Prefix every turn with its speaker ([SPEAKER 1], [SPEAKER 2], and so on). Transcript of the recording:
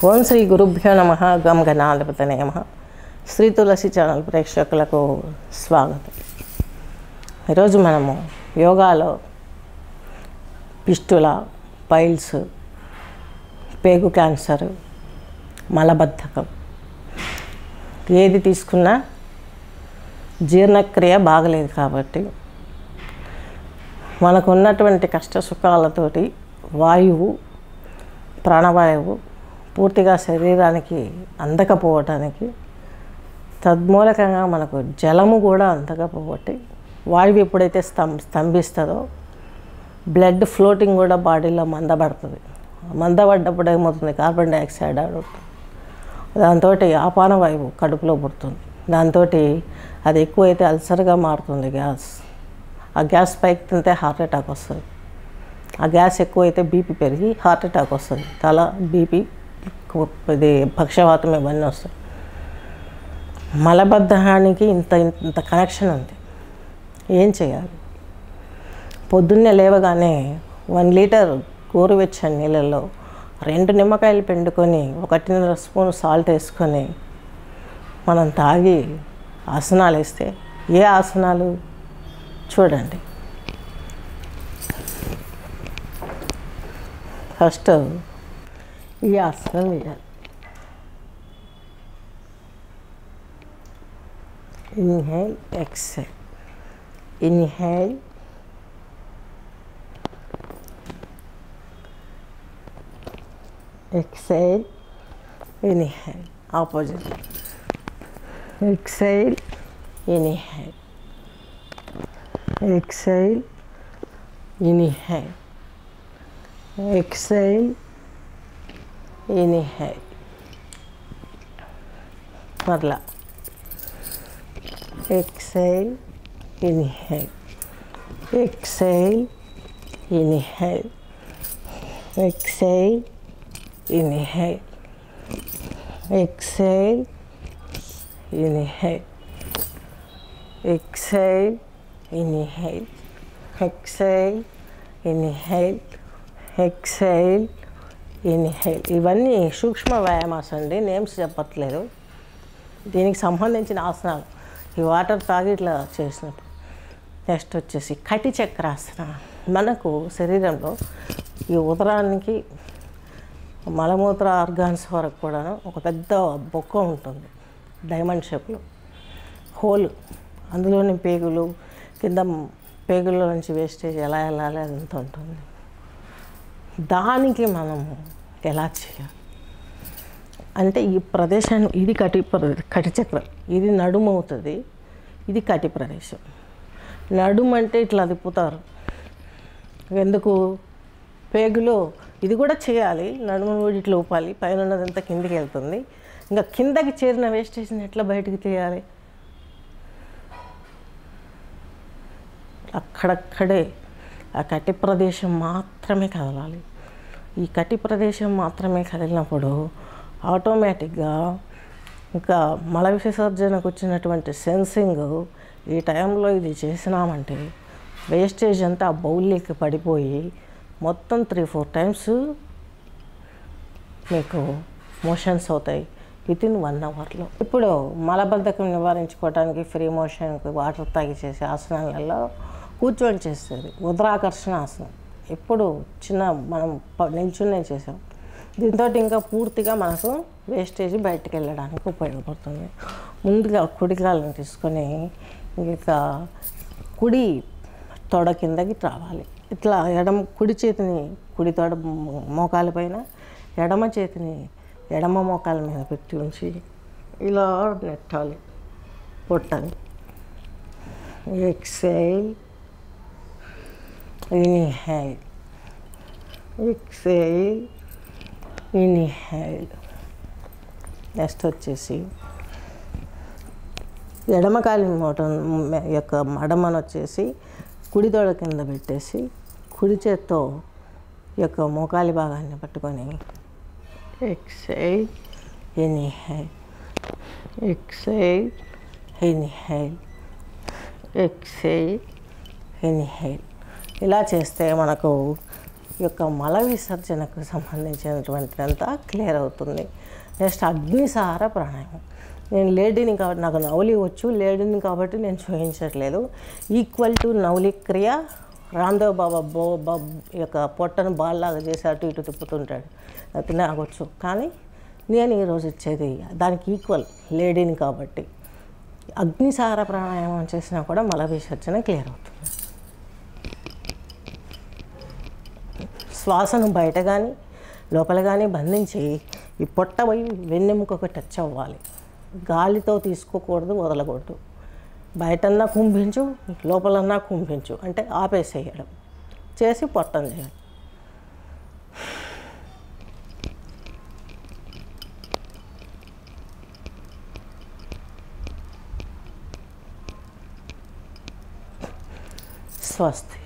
[SPEAKER 1] ఓం శ్రీ గురుభ్యో నమః. గం గణాధిపతయే నమః. శ్రీ తులసి ఛానల్ ప్రేక్షకులకు స్వాగతం. ఈరోజు మనము యోగాలో పిస్టుల, పైల్స్, పేగు క్యాన్సర్, మలబద్ధకం ఏది తీసుకున్నా జీర్ణక్రియ బాగలేదు కాబట్టి మనకు ఉన్నటువంటి కష్ట సుఖాలతోటి వాయువు, ప్రాణవాయువు పూర్తిగా శరీరానికి అందకపోవటానికి, తద్మూలకంగా మనకు జలము కూడా అందకపోబట్టి వాయువు ఎప్పుడైతే స్తంభిస్తుందో బ్లడ్ ఫ్లోటింగ్ కూడా బాడీలో మందపడుతుంది. మందపడ్డప్పుడు ఏమవుతుంది? కార్బన్ డైఆక్సైడ్ అవుతుంది. దాంతో ఆపాన వాయువు కడుపులో పుడుతుంది. దాంతో అది ఎక్కువైతే అల్సర్గా మారుతుంది గ్యాస్. ఆ గ్యాస్ పైకి తింటే హార్ట్ అటాక్ వస్తుంది. ఆ గ్యాస్ ఎక్కువైతే బీపీ పెరిగి హార్ట్ అటాక్ వస్తుంది. తల బీపీ, ఇది పక్షవాతం ఇవన్నీ వస్తాయి. మలబద్ధకానికి ఇంత కనెక్షన్ ఉంది. ఏం చేయాలి? పొద్దున్నే లేవగానే 1 లీటర్ గోరువెచ్చని నీళ్ళల్లో 2 నిమ్మకాయలు పిండుకొని 1.5 స్పూన్ సాల్ట్ వేసుకొని మనం తాగి ఆసనాలు వేస్తే, ఏ ఆసనాలు చూడండి. ఫస్ట్ ఈ ఆసనం వేయాలి. Inhale, exhale, inhale, exhale, inhale. Opposite. Exhale, inhale, exhale, inhale, exhale, inhale. మరలా exhale, inhale, exhale, inhale, exhale, inhale, exhale, inhale, exhale, inhale, exhale, inhale, exhale, inhale. ఇవన్నీ సూక్ష్మ వ్యాయామాస్ అండి, నేమ్స్ చెప్పట్లేదు. దీనికి సంబంధించిన ఆసనాలు ఈ వాటర్ తాగి ఇట్లా చేసినట్టు. నెక్స్ట్ వచ్చేసి కటి చక్రాసనం. మనకు శరీరంలో ఈ ఉదరానికి, మలమూత్ర ఆర్గాన్స్ వరకు కూడా ఒక పెద్ద బొక్క ఉంటుంది, డైమండ్ షేప్లో హోల్. అందులోని పేగులు, కింద పేగుల్లో నుంచి వేస్టేజ్ ఎలా వెళ్ళాలి అదంతా ఉంటుంది. దానికి మనము ఎలా చేయాలి అంటే, ఈ ప్రదేశాన్ని, ఇది కటి చక్రం, ఇది నడుము అవుతుంది, ఇది కటి ప్రదేశం. నడుము అంటే ఇట్లా తిప్పుతారు. ఎందుకు? పేగులో ఇది కూడా చేయాలి, నడుము కూడా ఇట్లా ఊపాలి, పైన ఉన్నదంతా కిందికి వెళ్తుంది. ఇంకా కిందకి చేరిన వేస్టేజ్ని ఎట్లా బయటికి తీయాలి? అక్కడక్కడే ఆ కటి ప్రదేశం మాత్రమే కదలాలి. ఈ కటి ప్రదేశం మాత్రమే కదిలినప్పుడు ఆటోమేటిక్గా ఇంకా మల విసర్జనకు వచ్చినటువంటి సెన్సింగ్, ఈ టైంలో ఇది చేసినామంటే వేస్టేజ్ అంతా ఆ బౌల్లోకి పడిపోయి మొత్తం 3-4 టైమ్స్ మీకు మోషన్స్ అవుతాయి వితిన్ 1 అవర్లో. ఇప్పుడు మలబద్ధకం నివారించుకోవడానికి ఫ్రీ మోషన్కి వాటర్ తాగి చేసే ఆసనాలలో కూర్చొని చేస్తుంది ఉదరాకర్షణ ఆసనం. ఎప్పుడు మనం నిల్చునే చేసాం. దీంతో ఇంకా పూర్తిగా మనకు వేస్టేజ్ బయటకు వెళ్ళడానికి ఉపయోగపడుతుంది. ముందుగా కుడి కాళ్ళని తీసుకొని ఇంకా కుడి తొడ కిందకి రావాలి. ఇట్లా కుడి చేతిని కుడి తొడ మోకాల పైన, ఎడమ చేతిని ఎడమ మోకాల మీద పెట్టి ఉంచి ఇలా నెట్టాలి పొట్టని. Exhale, inhale, exhale, inhale. Next వచ్చేసి ఎడమకాలి యొక్క మడమను వచ్చేసి కుడి తొడ కింద పెట్టేసి కుడి చేత్తో యొక్క మోకాలి భాగాన్ని పట్టుకొని exhale, inhale, exhale, inhale, exhale, inhale. ఇలా చేస్తే మనకు ఈ యొక్క మల విసర్జనకు సంబంధించినటువంటిదంతా క్లియర్ అవుతుంది. నెక్స్ట్ అగ్నిసార ప్రాణాయామం. నేను లేడీని కాబట్టి నాకు నవలి వచ్చు, లేడీని కాబట్టి నేను చూపించట్లేదు. ఈక్వల్ టు నవలి క్రియ రామ్దేవ్ బాబా యొక్క పొట్టను బాల్లాగా చేసి అటు ఇటు తిప్పుతుంటాడు, అది నాకొచ్చు. కానీ నేను ఈరోజు ఇచ్చేది దానికి ఈక్వల్ లేడీని కాబట్టి అగ్నిసార ప్రాణాయామం చేసినా కూడా మల విసర్జన క్లియర్ అవుతుంది. శ్వాసను బయట కానీ లోపల కానీ బంధించి ఈ పొట్ట పోయి వెన్నెముకకు టచ్ అవ్వాలి. గాలితో తీసుకోకూడదు, వదలకూడదు. బయటన్నా కుంభించు, లోపలన్నా కుంభించు, అంటే ఆపేసేయడం చేసి పొట్టం చేయాలి. స్వస్తి.